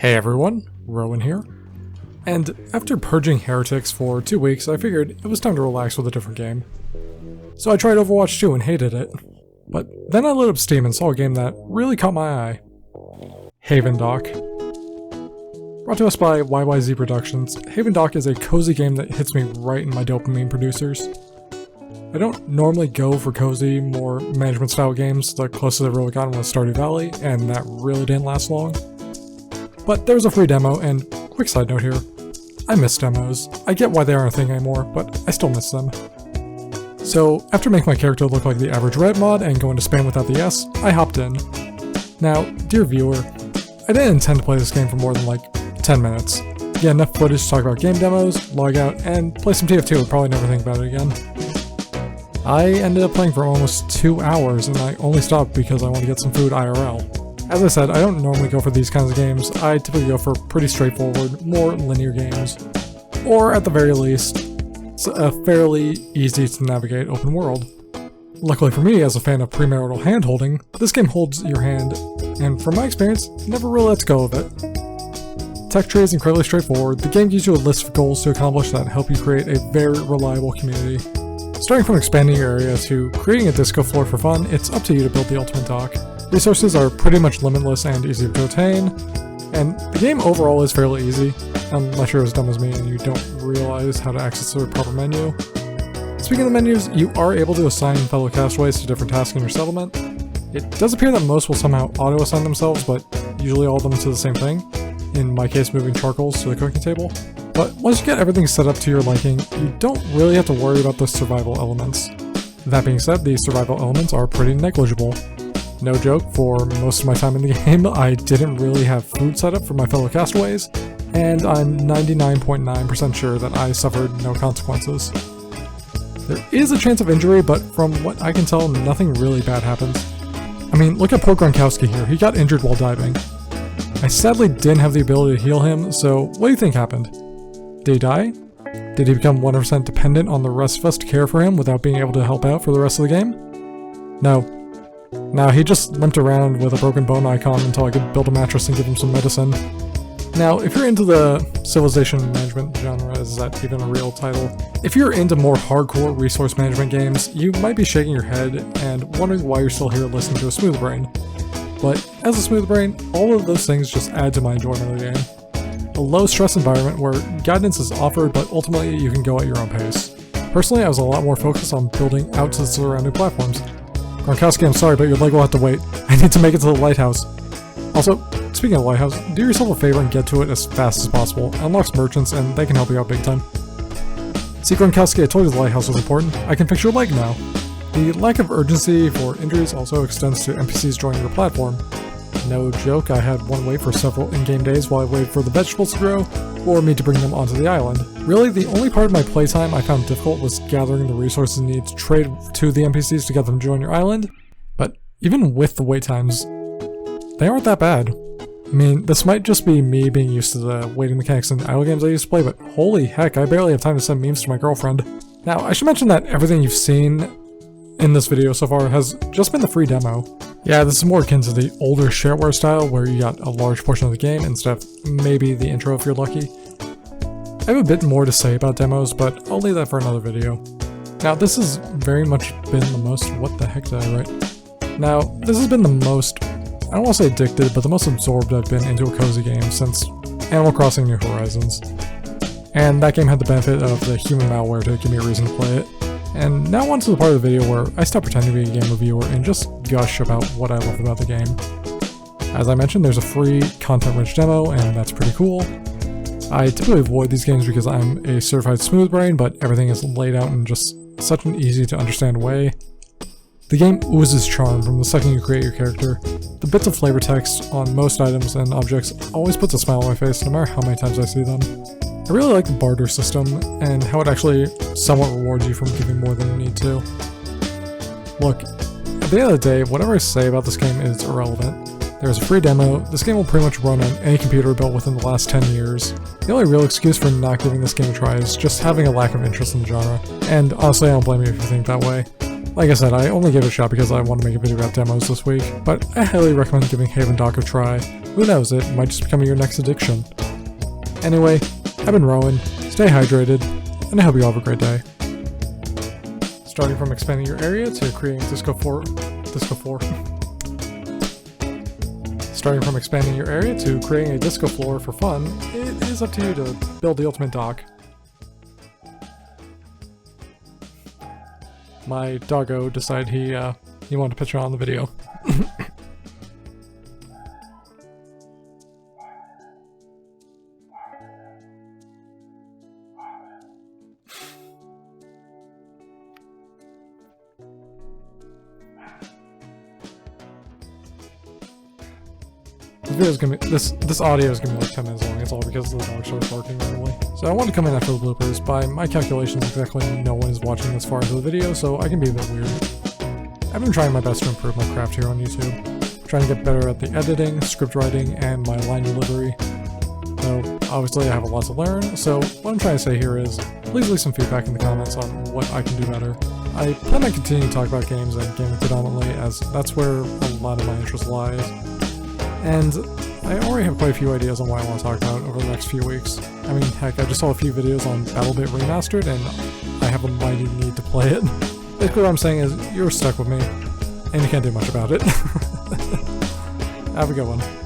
Hey everyone, Rowan here. And after purging heretics for 2 weeks, I figured it was time to relax with a different game. So I tried Overwatch 2 and hated it. But then I lit up Steam and saw a game that really caught my eye. Havendock. Brought to us by YYZ Productions, Havendock is a cozy game that hits me right in my dopamine producers. I don't normally go for cozy, more management style games. The closest I really got was Stardew Valley, and that really didn't last long. But there was a free demo, and quick side note here, I miss demos. I get why they aren't a thing anymore, but I still miss them. So after making my character look like the average Red mod and going to spam without the S, I hopped in. Now, dear viewer, I didn't intend to play this game for more than like 10 minutes. Get enough footage to talk about game demos, log out, and play some TF2 and probably never think about it again. I ended up playing for almost 2 hours, and I only stopped because I wanted to get some food IRL. As I said, I don't normally go for these kinds of games. I typically go for pretty straightforward, more linear games. Or at the very least, it's a fairly easy to navigate open world. Luckily for me, as a fan of premarital hand-holding, this game holds your hand, and from my experience, never really lets go of it. Tech tree is incredibly straightforward. The game gives you a list of goals to accomplish that help you create a very reliable community. Starting from expanding your area to creating a disco floor for fun, it's up to you to build the ultimate dock. Resources are pretty much limitless and easy to attain, and the game overall is fairly easy, unless you're as dumb as me and you don't realize how to access the proper menu. Speaking of menus, you are able to assign fellow castaways to different tasks in your settlement. It does appear that most will somehow auto-assign themselves, but usually all of them to the same thing, in my case moving charcoals to the cooking table. But once you get everything set up to your liking, you don't really have to worry about the survival elements. That being said, the survival elements are pretty negligible. No joke, for most of my time in the game, I didn't really have food set up for my fellow castaways, and I'm 99.9% sure that I suffered no consequences. There is a chance of injury, but from what I can tell, nothing really bad happens. I mean, look at poor Gronkowski here, he got injured while diving. I sadly didn't have the ability to heal him, so what do you think happened? Did he die? Did he become 100% dependent on the rest of us to care for him without being able to help out for the rest of the game? No. No, he just limped around with a broken bone icon until I could build a mattress and give him some medicine. Now, if you're into the civilization management genre, is that even a real title? If you're into more hardcore resource management games, you might be shaking your head and wondering why you're still here listening to a smooth brain. But as a smooth brain, all of those things just add to my enjoyment of the game. A low-stress environment where guidance is offered, but ultimately you can go at your own pace. Personally, I was a lot more focused on building out to the surrounding platforms. Gronkowski, I'm sorry, but your leg will have to wait. I need to make it to the lighthouse. Also, speaking of the lighthouse, do yourself a favor and get to it as fast as possible. It unlocks merchants, and they can help you out big time. See, Gronkowski, I told you the lighthouse was important. I can fix your leg now. The lack of urgency for injuries also extends to NPCs joining your platform. No joke, I had one wait for several in-game days while I waited for the vegetables to grow, or me to bring them onto the island. Really, the only part of my playtime I found difficult was gathering the resources needed to trade to the NPCs to get them to join your island, but even with the wait times, they aren't that bad. I mean, this might just be me being used to the waiting mechanics in idle games I used to play, but holy heck, I barely have time to send memes to my girlfriend. Now, I should mention that everything you've seen in this video so far has just been the free demo. Yeah, this is more akin to the older shareware style where you got a large portion of the game instead of maybe the intro if you're lucky. I have a bit more to say about demos, but I'll leave that for another video. Now, this has very much been the most— what the heck did I write? Now, this has been the most— I don't want to say addicted, but the most absorbed I've been into a cozy game since Animal Crossing New Horizons. And that game had the benefit of the human malware to give me a reason to play it. And now on to the part of the video where I stop pretending to be a game reviewer and just gush about what I love about the game. As I mentioned, there's a free content-rich demo, and that's pretty cool. I typically avoid these games because I'm a certified smooth brain, but everything is laid out in just such an easy to understand way. The game oozes charm from the second you create your character. The bits of flavor text on most items and objects always puts a smile on my face no matter how many times I see them. I really like the barter system, and how it actually somewhat rewards you from giving more than you need to. Look, at the end of the day, whatever I say about this game is irrelevant. There's a free demo, this game will pretty much run on any computer built within the last 10 years. The only real excuse for not giving this game a try is just having a lack of interest in the genre, and honestly I don't blame you if you think that way. Like I said, I only gave it a shot because I want to make a video about demos this week, but I highly recommend giving Havendock a try. Who knows, it might just become your next addiction. Anyway, I've been Rowan, stay hydrated, and I hope you all have a great day. Starting from expanding your area to creating Starting from expanding your area to creating a disco floor for fun, it is up to you to build the ultimate dock. My doggo decided he wanted to pitch on the video. This audio is gonna be like 10 minutes long. It's all because the dog started barking randomly. So I want to come in after the bloopers. By my calculations, exactly no one is watching this far into the video, so I can be a bit weird. I've been trying my best to improve my craft here on YouTube, trying to get better at the editing, script writing, and my line delivery. So obviously I have a lot to learn. So what I'm trying to say here is, please leave some feedback in the comments on what I can do better. I plan on continuing to talk about games and gaming predominantly, as that's where a lot of my interest lies. And I already have quite a few ideas on what I want to talk about over the next few weeks. I mean, heck, I just saw a few videos on BattleBit Remastered, and I have a mighty need to play it. Basically what I'm saying is, you're stuck with me, and you can't do much about it. Have a good one.